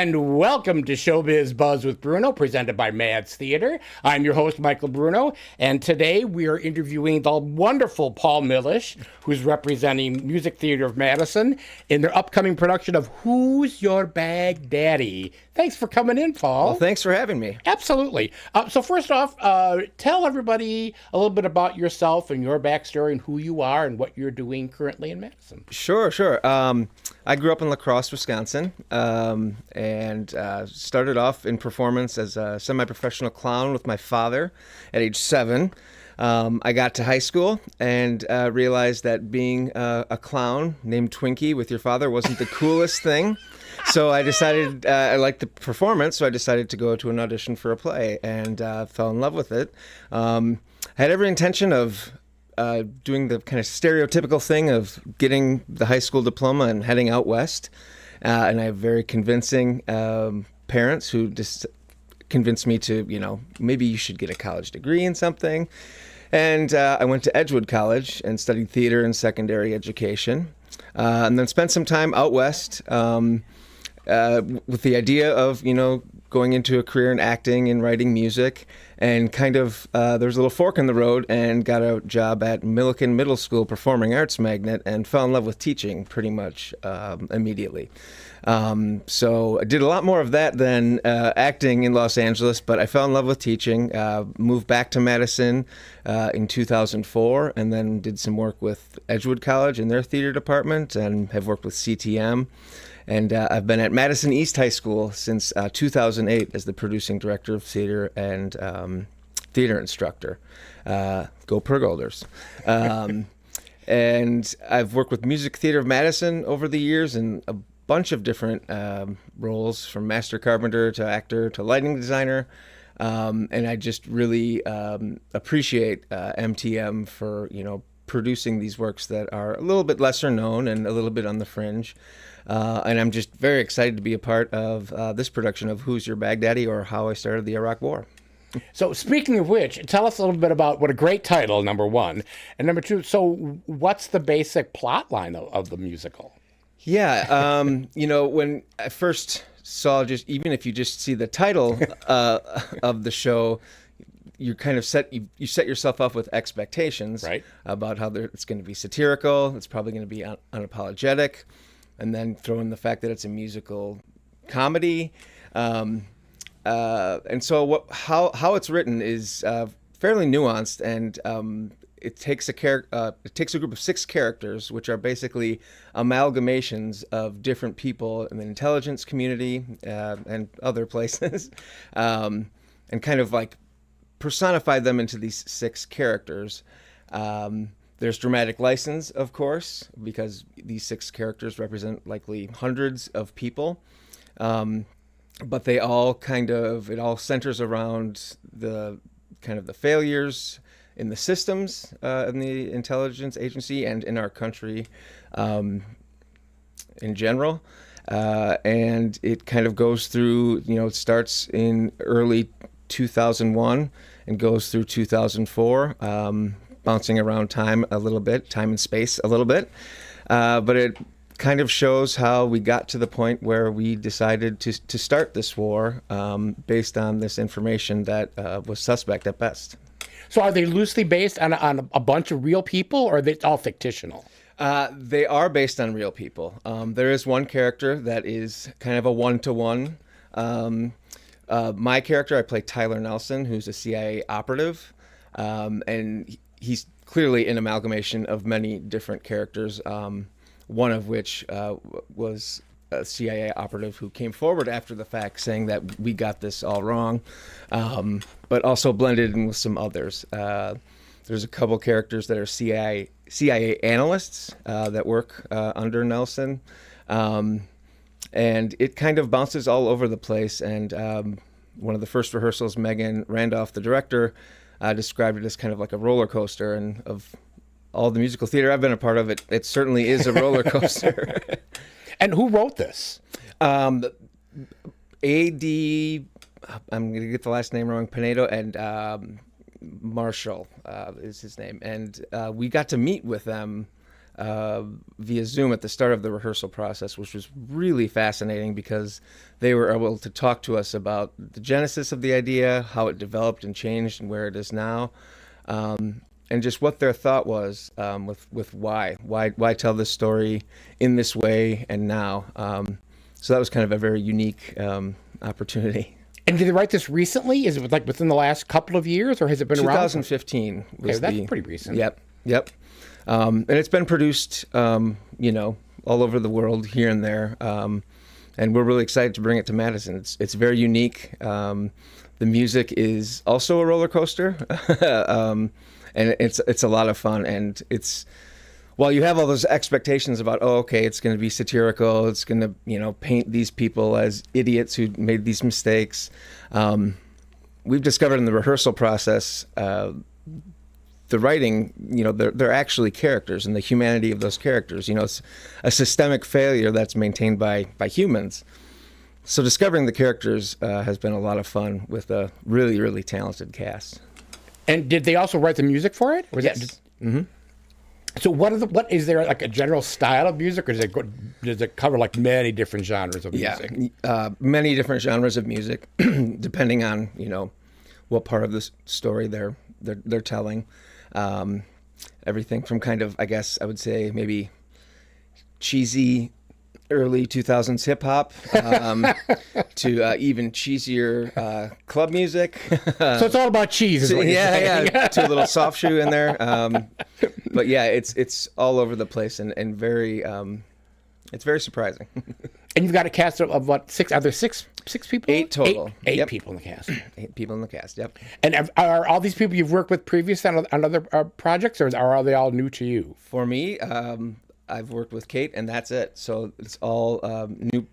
And welcome to Biz Buzz with Bruno, presented by Mads Theater. I'm your host, Michael Bruno, and today we are interviewing the wonderful Paul Millish, who's representing Music Theatre of Madison in their upcoming production of Who's Your Bag Daddy? Thanks for coming in, Paul. Well, thanks for having me. Absolutely. So first off, tell everybody a little bit about yourself and your backstory and who you are and what you're doing currently in Madison. Sure. I grew up in La Crosse, Wisconsin, and started off in performance as a semi-professional clown with my father at age 7. I got to high school and realized that being a clown named Twinkie with your father wasn't the coolest thing. So I decided I liked the performance, so I decided to go to an audition for a play and fell in love with it. Had every intention of doing the kind of stereotypical thing of getting the high school diploma and heading out west. And I have very convincing parents who just convinced me to, maybe you should get a college degree in something. And I went to Edgewood College and studied theater and secondary education. And then spent some time out west with the idea of, going into a career in acting and writing music, and kind of there was a little fork in the road and got a job at Milliken Middle School Performing Arts Magnet and fell in love with teaching pretty much immediately. So I did a lot more of that than acting in Los Angeles, but I fell in love with teaching, moved back to Madison in 2004, and then did some work with Edgewood College in their theater department and have worked with CTM. And I've been at Madison East High School since 2008 as the producing director of theater and theater instructor. Go Pergolders. And I've worked with Music Theatre of Madison over the years in a bunch of different roles, from master carpenter to actor to lighting designer. And I just really appreciate MTM for, producing these works that are a little bit lesser known and a little bit on the fringe. And I'm just very excited to be a part of this production of Who's Your Bag Daddy, or How I Started the Iraq War. So speaking of which, tell us a little bit about what a great title, number one. And number two, so what's the basic plot line of the musical? Yeah, when I first saw, even if you just see the title of the show, you kind of set yourself up with expectations, right, about how it's going to be satirical, it's probably going to be unapologetic, and then throw in the fact that it's a musical comedy. And so how it's written is fairly nuanced, and it takes a group of 6 characters, which are basically amalgamations of different people in the intelligence community and other places, and kind of like personify them into these 6 characters. There's dramatic license, of course, because these 6 characters represent likely hundreds of people. But they all it all centers around the kind of the failures in the systems in the intelligence agency and in our country in general. And it kind of goes through, it starts in early 2001 and goes through 2004, bouncing around time and space a little bit. But it kind of shows how we got to the point where we decided to start this war based on this information that was suspect at best. So are they loosely based on a bunch of real people, or are they all fictional? They are based on real people. There is one character that is kind of a one-to-one. My character, I play Tyler Nelson, who's a CIA operative, and he's clearly an amalgamation of many different characters, one of which was a CIA operative who came forward after the fact saying that we got this all wrong, but also blended in with some others. There's a couple characters that are CIA analysts that work under Nelson. And it kind of bounces all over the place. And one of the first rehearsals, Megan Randolph, the director, described it as kind of like a roller coaster. And of all the musical theater I've been a part of, it certainly is a roller coaster. And who wrote this? A.D., I'm going to get the last name wrong, Pinedo, and Marshall is his name. And we got to meet with them via Zoom at the start of the rehearsal process, which was really fascinating because they were able to talk to us about the genesis of the idea, how it developed and changed, and where it is now, and just what their thought was with why tell this story in this way and now. So that was kind of a very unique opportunity. And did they write this recently? Is it like within the last couple of years, or has it been around? 2015 was that's pretty recent. Yep. And it's been produced, all over the world, here and there. And we're really excited to bring it to Madison. It's very unique. The music is also a roller coaster, and it's a lot of fun. And it's, while you have all those expectations about, it's going to be satirical, it's going to, paint these people as idiots who made these mistakes. We've discovered in the rehearsal process, the writing, they're actually characters, and the humanity of those characters. It's a systemic failure that's maintained by humans. So discovering the characters has been a lot of fun with a really, really talented cast. And did they also write the music for it? Yes. Mm-hmm. So what is there like a general style of music, or does it cover like many different genres of music? Yeah, many different genres of music, depending on what part of the story they're telling. Everything from kind of, I guess I would say, maybe cheesy early 2000s hip hop to even cheesier club music. So it's all about cheese, is what you're saying. Yeah, to a little soft shoe in there. But yeah, it's all over the place and very, it's very surprising. And you've got a cast of what, six? Are there six people? 8 total. Eight people in the cast. 8 people in the cast. Yep. And are all these people you've worked with previously on other projects, or are they all new to you? For me, I've worked with Kate, and that's it. So it's all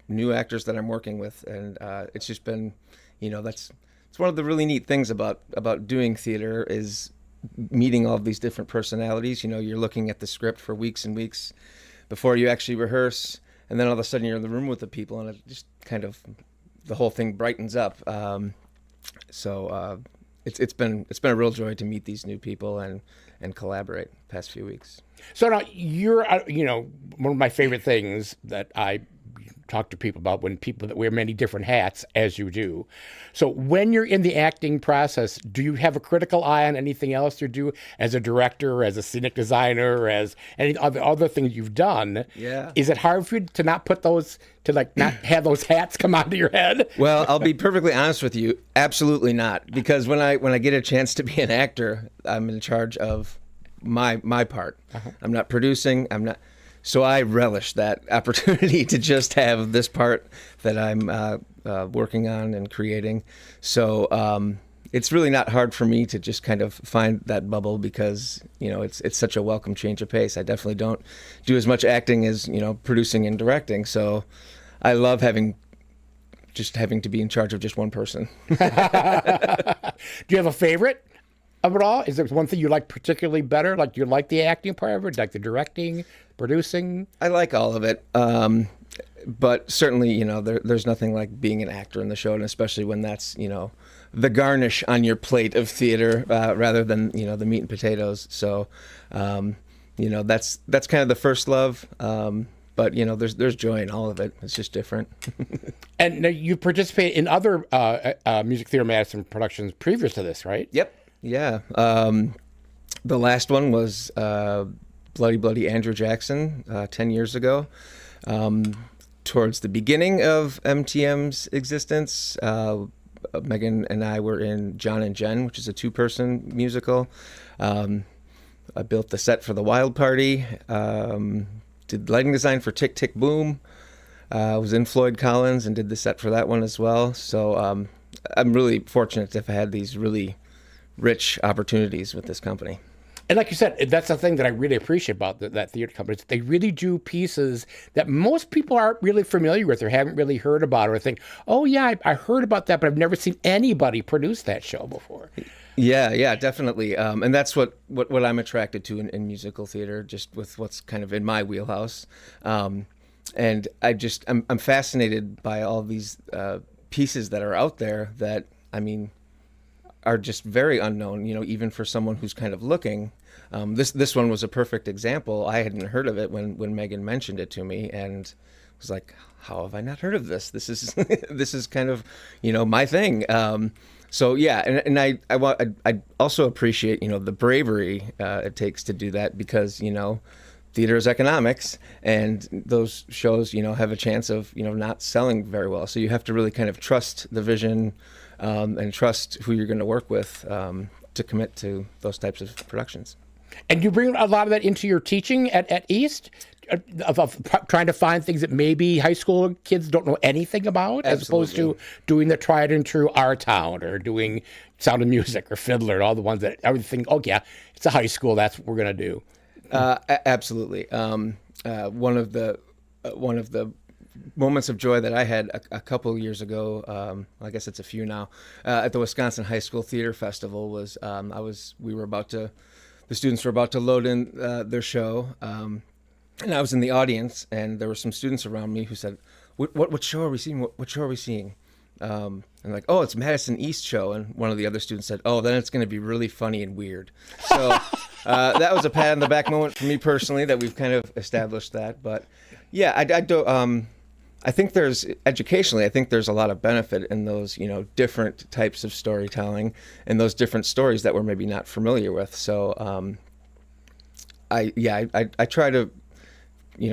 new actors that I'm working with, and it's just been, it's one of the really neat things about doing theater is meeting all of these different personalities. You're looking at the script for weeks and weeks before you actually rehearse, and then all of a sudden you're in the room with the people, and it just kind of, the whole thing brightens up. So it's been a real joy to meet these new people and collaborate the past few weeks. So now you're, one of my favorite things that I talk to people about, when people that wear many different hats, as you do. So when you're in the acting process, do you have a critical eye on anything else you do as a director, as a scenic designer, or as any other things you've done? Yeah. Is it hard for you to not put those, to like not have those hats come onto your head? Well, I'll be perfectly honest with you. Absolutely not. Because when I get a chance to be an actor, I'm in charge of my part. Uh-huh. I'm not producing. So I relish that opportunity to just have this part that I'm working on and creating. So it's really not hard for me to just kind of find that bubble because, it's such a welcome change of pace. I definitely don't do as much acting as, producing and directing. So I love having to be in charge of just one person. Do you have a favorite of it all? Is there one thing you like particularly better? Like, do you like the acting part of it? Like the directing, producing? I like all of it. But certainly, there's nothing like being an actor in the show, and especially when that's, the garnish on your plate of theater rather than, the meat and potatoes. So, that's kind of the first love. But, there's joy in all of it. It's just different. And now you participate in other Music Theater Madison productions previous to this, right? Yep. Yeah. The last one was Bloody Bloody Andrew Jackson 10 years ago. Towards the beginning of MTM's existence, Megan and I were in John and Jen, which is a 2-person musical. I built the set for The Wild Party, did lighting design for Tick Tick Boom. Was in Floyd Collins and did the set for that one as well. So I'm really fortunate to have had these really rich opportunities with this company. And like you said, that's the thing that I really appreciate about that theater company. They really do pieces that most people aren't really familiar with or haven't really heard about, or think, oh yeah, I heard about that, but I've never seen anybody produce that show before. Yeah, definitely. And that's what I'm attracted to in musical theater, just with what's kind of in my wheelhouse. And I'm fascinated by all these pieces that are out there that, are just very unknown, even for someone who's kind of looking. This one was a perfect example. I hadn't heard of it when Megan mentioned it to me, and was like, how have I not heard of this? This is this is kind of my thing. So yeah, and I also appreciate the bravery it takes to do that, because theater is economics, and those shows have a chance of not selling very well. So you have to really kind of trust the vision and trust who you're going to work with to commit to those types of productions. And you bring a lot of that into your teaching at East, of trying to find things that maybe high school kids don't know anything about, Absolutely. as opposed to doing the tried and true Our Town, or doing Sound of Music or Fiddler, and all the ones that everything. Oh yeah, it's a high school. That's what we're gonna do. Absolutely. One of the moments of joy that I had a couple of years ago, I guess it's a few now, at the Wisconsin High School Theater Festival was the students were about to load in their show, and I was in the audience, and there were some students around me who said, "What show are we seeing? What show are we seeing?" And like, "Oh, it's Madison East show." And one of the other students said, "Oh, then it's going to be really funny and weird." So that was a pat on the back moment for me personally, that we've kind of established that. But yeah, I think there's educationally, I think there's a lot of benefit in those, different types of storytelling and those different stories that we're maybe not familiar with. So I try to,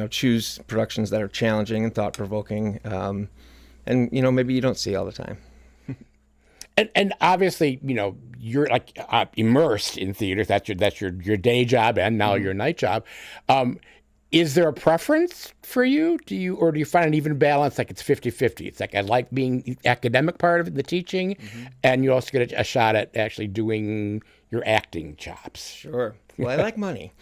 choose productions that are challenging and thought provoking, and maybe you don't see all the time. And obviously, you're like immersed in theater. That's your day job, and now your night job. Is there a preference for you? Do you find an even balance, like it's 50-50? It's like, I like being the academic part of it, the teaching, and you also get a shot at actually doing your acting chops. Sure. Well, I like money.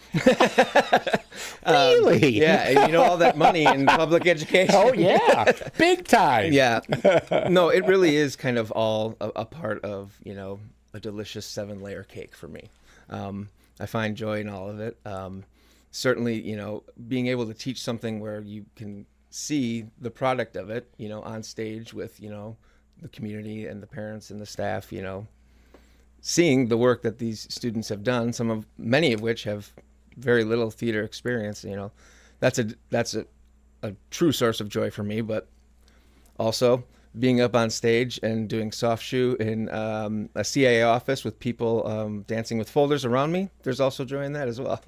Really? Yeah, all that money in public education. Oh, yeah. Big time. Yeah. No, it really is kind of all a part of, a delicious 7-layer cake for me. I find joy in all of it. Certainly, being able to teach something where you can see the product of it, on stage with, the community and the parents and the staff, seeing the work that these students have done, many of which have very little theater experience, that's a true source of joy for me. But also being up on stage and doing soft shoe in a CIA office with people dancing with folders around me, there's also joy in that as well.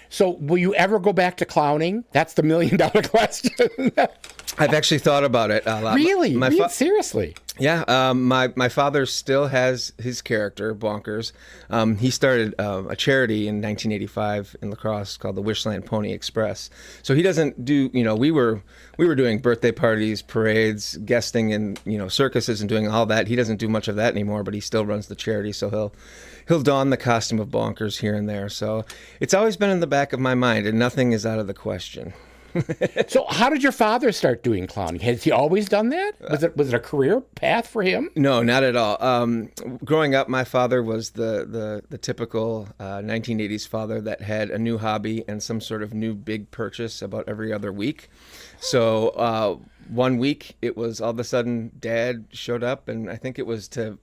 So will you ever go back to clowning? That's the $1 million question. I've actually thought about it a lot. Really? Seriously? Yeah. My father still has his character, Bonkers. He started a charity in 1985 in La Crosse called the Wishland Pony Express. So he doesn't do, we were doing birthday parties, parades, guesting in, circuses and doing all that. He doesn't do much of that anymore, but he still runs the charity. So he'll don the costume of Bonkers here and there. So it's always been in the back of my mind, and nothing is out of the question. So how did your father start doing clowning? Has he always done that? Was it a career path for him? No, not at all. Growing up, my father was the typical 1980s father that had a new hobby and some sort of new big purchase about every other week. So one week, it was all of a sudden Dad showed up, and I think it was to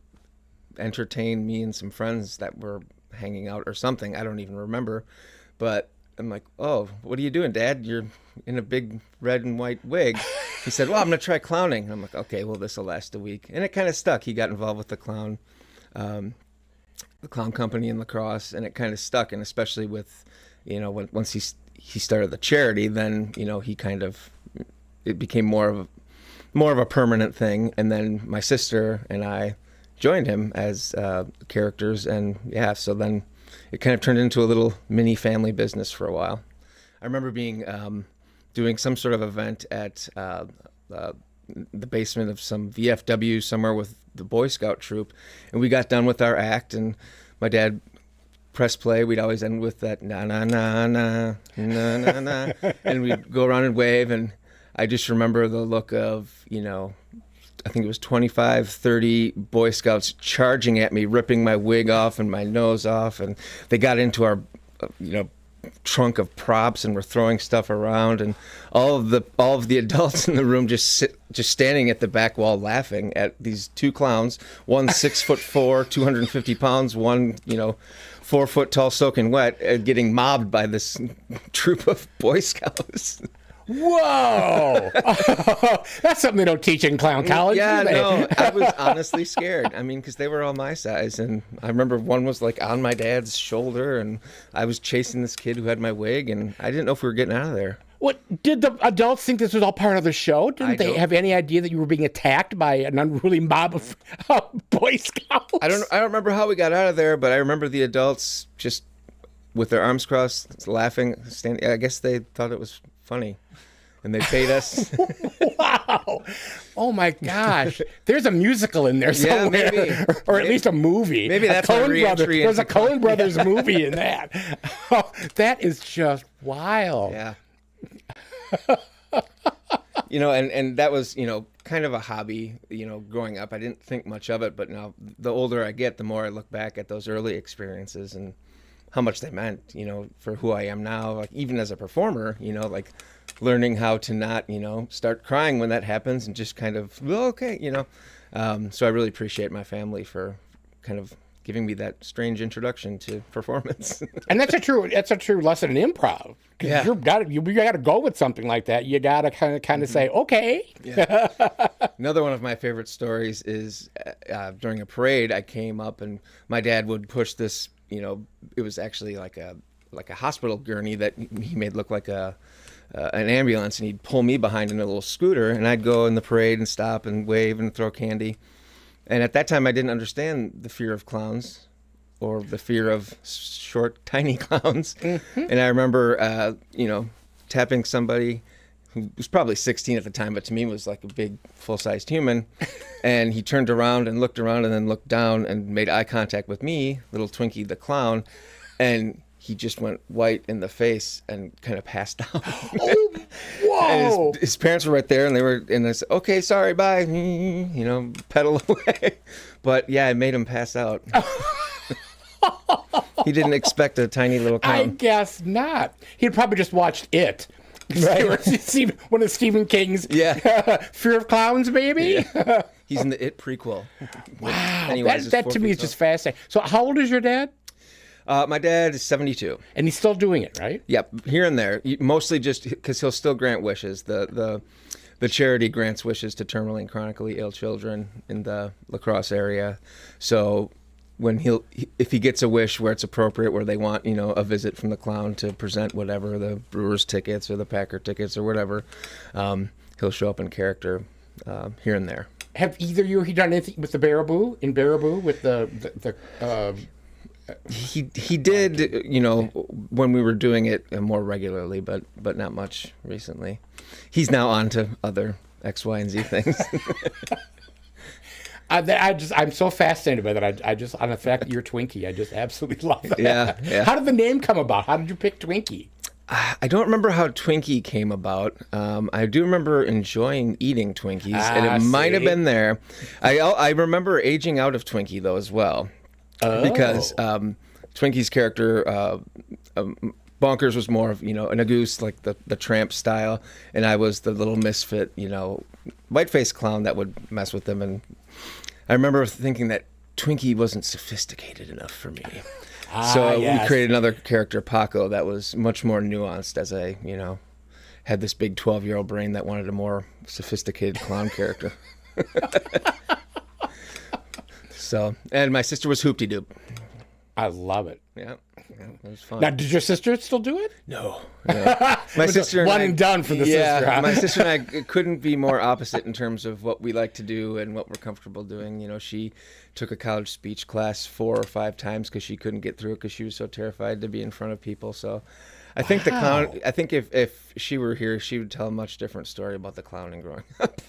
entertain me and some friends that were hanging out or something. I don't even remember. But I'm like, "Oh, what are you doing, Dad? You're in a big red and white wig." He said, "Well, I'm going to try clowning." And I'm like, "Okay, well, this will last a week." And it kind of stuck. He got involved with the clown company in La Crosse, and it kind of stuck. And especially with, once he started the charity, then, it became more of a permanent thing. And then my sister and I joined him as characters, and yeah, so then it kind of turned into a little mini family business for a while. I remember doing some sort of event at the basement of some VFW somewhere with the Boy Scout troop, and we got done with our act, and my dad pressed play. We'd always end with that na na na na na na na, and we'd go around and wave, and I just remember the look of, I think it was 25, 30 Boy Scouts charging at me, ripping my wig off and my nose off. And they got into our, trunk of props, and we're throwing stuff around, and all of the adults in the room just standing at the back wall laughing at these two clowns, one 6'4", 250 pounds, one 4 foot tall, soaking wet, getting mobbed by this troop of Boy Scouts. Whoa! That's something they don't teach in clown college. Yeah, do they? no, I was honestly scared. I mean, because they were all my size, and I remember one was like on my dad's shoulder, and I was chasing this kid who had my wig, and I didn't know if we were getting out of there. What did the adults think this was all part of the show? Didn't they have any idea that you were being attacked by an unruly mob of Boy Scouts? I don't remember how we got out of there, but I remember the adults just with their arms crossed, laughing. I guess they thought it was funny, and they paid us. Wow! Oh my gosh! There's a musical in there somewhere, yeah, maybe. or at least a movie. Maybe that's my re-entry. There's a Coen Brothers movie in that. Oh, that is just wild. Yeah. And that was, kind of a hobby, growing up. I didn't think much of it, but now the older I get, the more I look back at those early experiences and how much they meant, for who I am now. Like even as a performer, like learning how to not, start crying when that happens and just kind of, well, okay, So I really appreciate my family for kind of giving me that strange introduction to performance. And that's a true lesson in improv. Yeah. You got to go with something like that. You got to kind of say, okay. Yeah. Another one of my favorite stories is during a parade, I came up and my dad would push this, it was actually like a hospital gurney that he made look like an ambulance, and he'd pull me behind in a little scooter, and I'd go in the parade and stop and wave and throw candy. And at that time, I didn't understand the fear of clowns or the fear of short, tiny clowns. Mm-hmm. And I remember, tapping somebody who was probably 16 at the time, but to me was like a big, full-sized human. And he turned around and then looked down and made eye contact with me, little Twinkie the clown. And he just went white in the face and kind of passed out. Oh, whoa! And his parents were right there, and I said, "Okay, sorry, bye." Pedal away. But yeah, it made him pass out. He didn't expect a tiny little clown. I guess not. He'd probably just watched It. Right. One of Stephen King's Fear of Clowns, maybe? Yeah. He's in the It prequel. Wow. That to me is just fascinating. So how old is your dad? My dad is 72. And he's still doing it, right? Yep, here and there. Mostly just because he'll still grant wishes. The charity grants wishes to terminally and chronically ill children in the La Crosse area. So when if he gets a wish where it's appropriate, where they want, a visit from the clown to present whatever, the Brewers tickets or the Packer tickets or whatever, he'll show up in character here and there. Have either of you done anything with the Baraboo, with the He did, when we were doing it more regularly, but not much recently. He's now on to other X, Y, and Z things. I'm so fascinated by that. I just, on the fact that you're Twinkie, I just absolutely love that. Yeah. How did the name come about? How did you pick Twinkie? I don't remember how Twinkie came about. I do remember enjoying eating Twinkies, and it might have been there. I remember aging out of Twinkie, though, as well. Because Twinkie's character, Bonkers, was more of, an goose, like the tramp style, and I was the little misfit, white-faced clown that would mess with them. And I remember thinking that Twinkie wasn't sophisticated enough for me. We created another character, Paco, that was much more nuanced, as I, had this big 12-year-old brain that wanted a more sophisticated clown character. And my sister was Hoop-de-Doop. I love it. Yeah, it was fun. Now, did your sister still do it? No. My sister one and done for the sister. Huh? My sister and I couldn't be more opposite in terms of what we like to do and what we're comfortable doing. She took a college speech class 4 or 5 times because she couldn't get through it because she was so terrified to be in front of people. So I think the clown. I think if she were here, she would tell a much different story about the clowning growing up.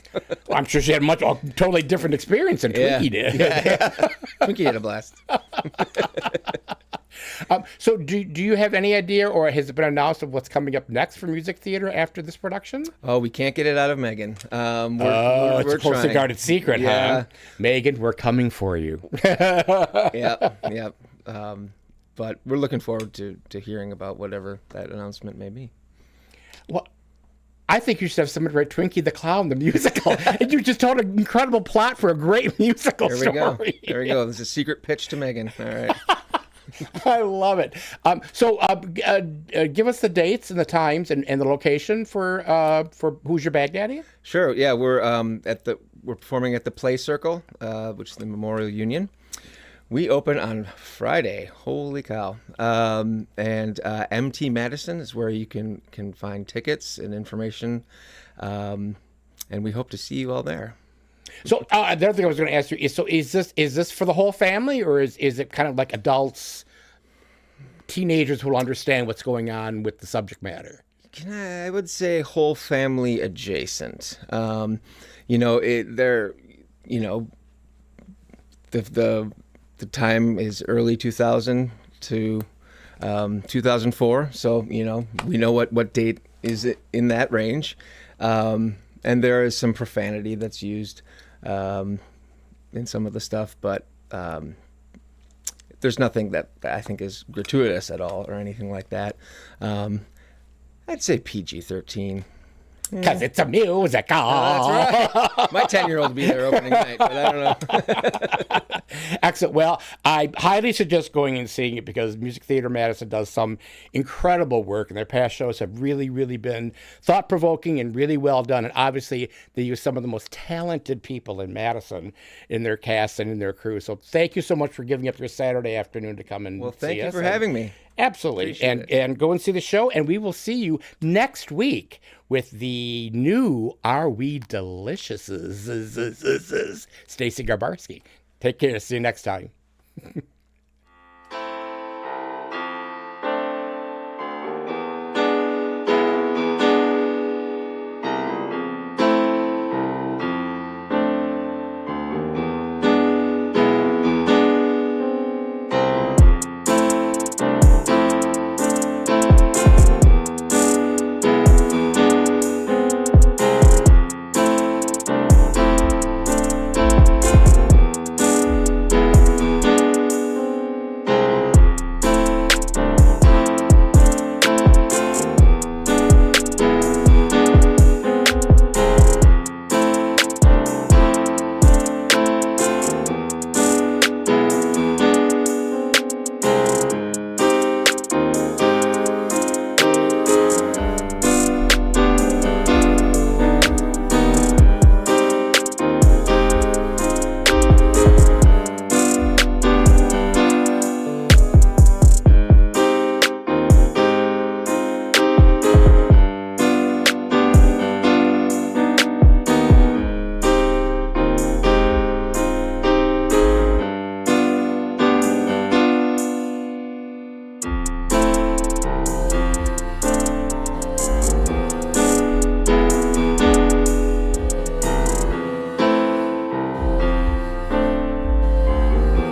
Well, I'm sure she had a totally different experience than Twinkie did. Yeah. Twinkie had a blast. So do you have any idea, or has it been announced of what's coming up next for music theater after this production? Oh, we can't get it out of Megan. We're trying. It's a guarded secret, huh? Megan, we're coming for you. Yeah. But but we're looking forward to hearing about whatever that announcement may be. Well, I think you should have somebody write Twinkie the Clown, the musical. And you just told an incredible plot for a great musical There we story. go. There we go. There's a secret pitch to Megan. All right. I love it. Give us the dates and the times and the location for Who's Your Baghdaddy? Sure. Yeah, we're performing at the Play Circle, which is the Memorial Union. We open on Friday. Holy cow! And MT Madison is where you can find tickets and information, and we hope to see you all there. So the other thing I was going to ask you is this for the whole family, or is it kind of like adults, teenagers who will understand what's going on with the subject matter? I would say whole family adjacent. The time is early 2000 to 2004, so we know what date is it in that range, and there is some profanity that's used in some of the stuff, but there's nothing that I think is gratuitous at all or anything like that. I'd say PG-13. Because it's a musical. That's right. My 10-year-old will be there opening night, but I don't know. Excellent. Well, I highly suggest going and seeing it because Music Theatre Madison does some incredible work, and their past shows have really, really been thought-provoking and really well done. And obviously, they use some of the most talented people in Madison in their cast and in their crew. So thank you so much for giving up your Saturday afternoon to come and see us. Well, thank you for having me. Absolutely. And go and see the show. And we will see you next week with the new Are We Delicious? Stacey Garbarski. Take care. See you next time.